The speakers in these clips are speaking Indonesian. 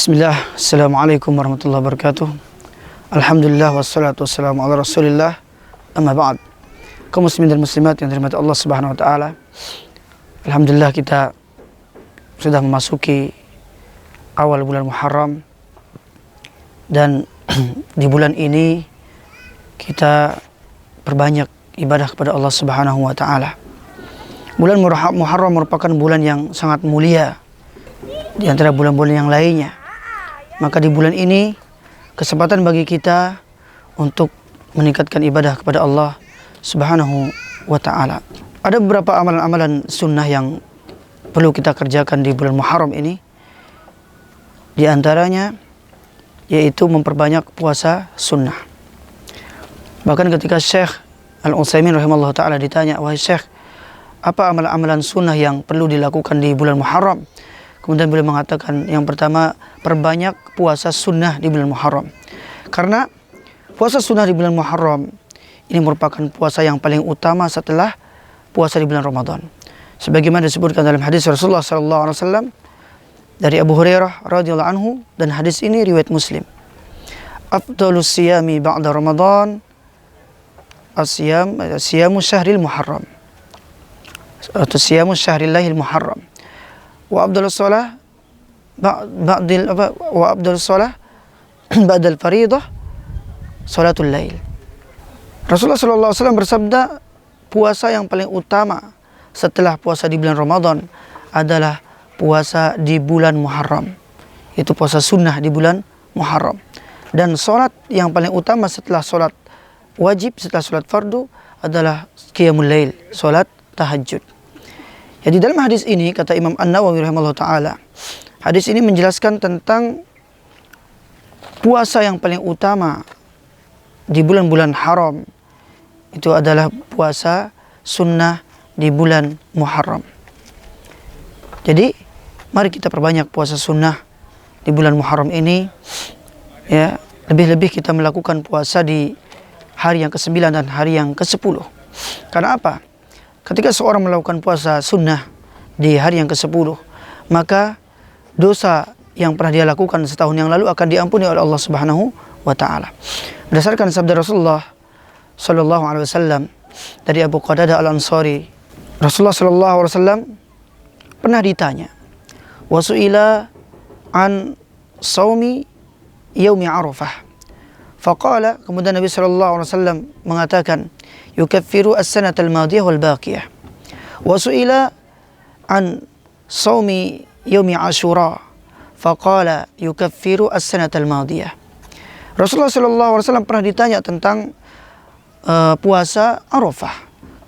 Bismillah, Assalamualaikum warahmatullahi wabarakatuh. Alhamdulillah wassalatu wassalamu ala rasulillah. Amma ba'd. Kaum muslimin dan muslimat yang dirahmati Allah subhanahu wa ta'ala, alhamdulillah kita sudah memasuki awal bulan Muharram. Dan di bulan ini kita perbanyak ibadah kepada Allah subhanahu wa ta'ala. Bulan Muharram merupakan bulan yang sangat mulia di antara bulan-bulan yang lainnya. Maka di bulan ini kesempatan bagi kita untuk meningkatkan ibadah kepada Allah subhanahu wa ta'ala. Ada beberapa amalan-amalan sunnah yang perlu kita kerjakan di bulan Muharram ini. Di antaranya yaitu memperbanyak puasa sunnah. Bahkan ketika Syekh Al-Utsaimin rahimahullah ta'ala ditanya, "Wahai Syekh, apa amalan-amalan sunnah yang perlu dilakukan di bulan Muharram?" Kemudian beliau mengatakan, yang pertama, perbanyak puasa sunnah di bulan Muharram. Karena puasa sunnah di bulan Muharram ini merupakan puasa yang paling utama setelah puasa di bulan Ramadan. Sebagaimana disebutkan dalam hadis Rasulullah SAW dari Abu Hurairah radhiyallahu anhu, dan hadis ini riwayat Muslim. Afdalus siyami ba'da Ramadan siyamu syahril Muharram, atau siyamu syahrillahil Muharram. Wa afdalus shalah ba'dal fariidah salatul lail. Rasulullah sallallahu alaihi wasallam bersabda, puasa yang paling utama setelah puasa di bulan Ramadan adalah puasa di bulan Muharram. Itu puasa sunnah di bulan Muharram. Dan salat yang paling utama setelah salat wajib, setelah salat fardu adalah qiyamul lail, salat tahajud. Jadi dalam hadis ini, kata Imam An-Nawawi rahimahullah ta'ala, hadis ini menjelaskan tentang puasa yang paling utama di bulan-bulan haram. Itu adalah puasa sunnah di bulan Muharram. Jadi mari kita perbanyak puasa sunnah di bulan Muharram ini. Ya, lebih-lebih kita melakukan puasa di hari yang ke-9 dan hari yang ke-10. Karena apa? Ketika seorang melakukan puasa sunnah di hari yang ke-10, maka dosa yang pernah dia lakukan setahun yang lalu akan diampuni oleh Allah Subhanahu wa ta'ala. Berdasarkan sabda Rasulullah sallallahu alaihi wasallam dari Abu Qatadah Al-Ansari, Rasulullah sallallahu alaihi wasallam pernah ditanya, "Wasu'ila an saumi yaumi Arafah." Faqala, kemudian Nabi sallallahu alaihi wasallam mengatakan, "Yukaffiru as-sanata al-madiyah wal baqiyah." Wa su'ila an shaumi yaumi Ashura. Faqala, "Yukaffiru as-sanata al-madiyah." Rasulullah sallallahu alaihi wasallam pernah ditanya tentang puasa Arafah,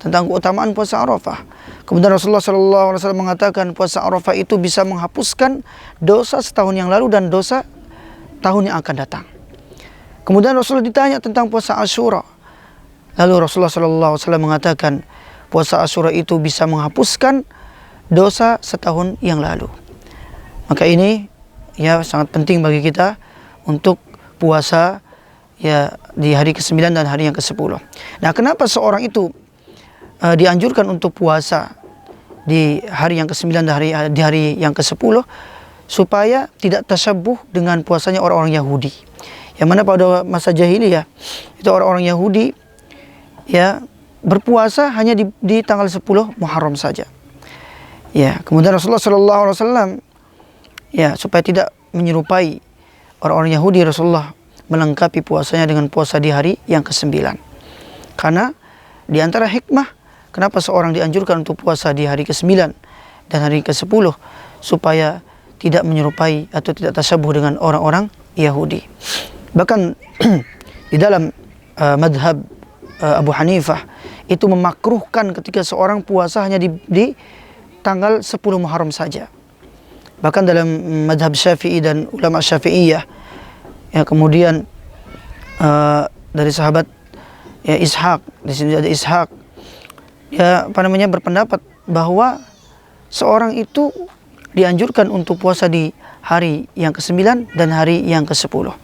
tentang keutamaan puasa Arafah. Kemudian Rasulullah sallallahu alaihi wasallam mengatakan puasa Arafah itu bisa menghapuskan dosa setahun yang lalu dan dosa tahun yang akan datang. Kemudian Rasulullah ditanya tentang puasa Ashura. Lalu Rasulullah SAW mengatakan puasa Ashura itu bisa menghapuskan dosa setahun yang lalu. Maka ini ya sangat penting bagi kita untuk puasa ya di hari ke-9 dan hari yang ke-10. Nah, kenapa seorang itu dianjurkan untuk puasa di hari yang ke-9 dan di hari yang ke-10? Supaya tidak tasyabuh dengan puasanya orang-orang Yahudi. Yang mana pada masa jahiliyah itu orang-orang Yahudi ya berpuasa hanya di tanggal 10 Muharram saja. Ya, kemudian Rasulullah sallallahu alaihi wasallam ya supaya tidak menyerupai orang-orang Yahudi, Rasulullah melengkapi puasanya dengan puasa di hari yang ke-9. Karena di antara hikmah kenapa seorang dianjurkan untuk puasa di hari ke-9 dan hari ke-10 supaya tidak menyerupai atau tidak tasyabuh dengan orang-orang Yahudi. Bahkan di dalam madhab Abu Hanifah itu memakruhkan ketika seorang puasa hanya di tanggal 10 Muharram saja. Bahkan dalam madhab Syafi'i dan ulama Syafi'iyah ya, kemudian dari sahabat ya Ishaq, di sini ada Ishaq ya berpendapat bahwa seorang itu dianjurkan untuk puasa di hari yang ke-9 dan hari yang ke-10.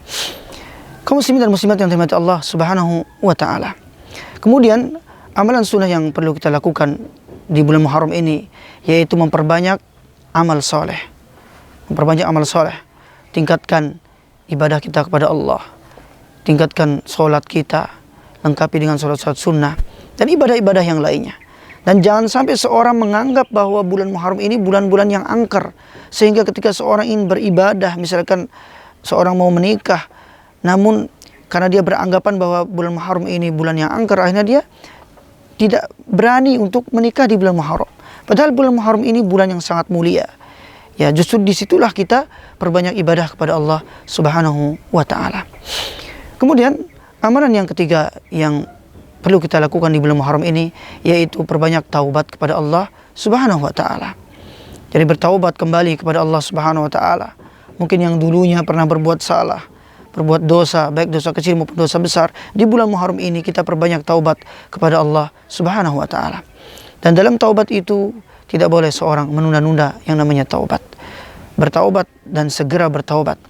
Kaum muslimin dan muslimat yang dirahmati Allah Subhanahu wa ta'ala. Kemudian amalan sunnah yang perlu kita lakukan di bulan Muharram ini yaitu memperbanyak amal soleh. Memperbanyak amal soleh. tingkatkan ibadah kita kepada Allah, tingkatkan sholat kita, lengkapi dengan sholat-sholat sunnah dan ibadah-ibadah yang lainnya. Dan jangan sampai seorang menganggap bahwa bulan Muharram ini bulan-bulan yang angker, sehingga ketika seorang ingin beribadah, misalkan seorang mau menikah, namun karena dia beranggapan bahwa bulan Muharram ini bulan yang angker, akhirnya dia tidak berani untuk menikah di bulan Muharram. Padahal bulan Muharram ini bulan yang sangat mulia. Ya, justru disitulah kita perbanyak ibadah kepada Allah Subhanahu wa ta'ala. Kemudian amalan yang ketiga yang perlu kita lakukan di bulan Muharram ini, yaitu perbanyak taubat kepada Allah Subhanahu wa ta'ala. Jadi bertaubat kembali kepada Allah Subhanahu wa ta'ala. Mungkin yang dulunya pernah berbuat salah, berbuat dosa, baik dosa kecil maupun dosa besar, di bulan Muharram ini kita perbanyak taubat kepada Allah Subhanahu wa ta'ala. Dan dalam taubat itu tidak boleh seorang menunda-nunda yang namanya taubat. Bertaubat dan segera bertaubat.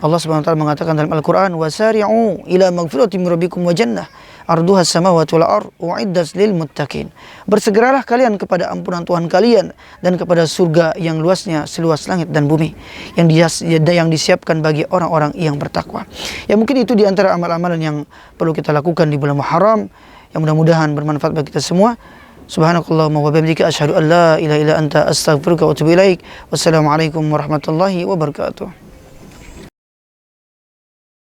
Allah Subhanahu wa ta'ala mengatakan dalam Al-Qur'an, "Wasari'u ila magfiratin min rabbikum wa jannah arduha as-samawati wal ardh u'iddat lil muttaqin." Bersegeralah kalian kepada ampunan Tuhan kalian dan kepada surga yang luasnya seluas langit dan bumi, yang disiapkan bagi orang-orang yang bertakwa. Ya, mungkin itu di antara amal-amalan yang perlu kita lakukan di bulan Muharram, yang mudah-mudahan bermanfaat bagi kita semua. Subhanakallahumma wa bihamdika asyhadu an la ilaha illa anta astaghfiruka wa atubu ilaik. Wassalamualaikum warahmatullahi wabarakatuh.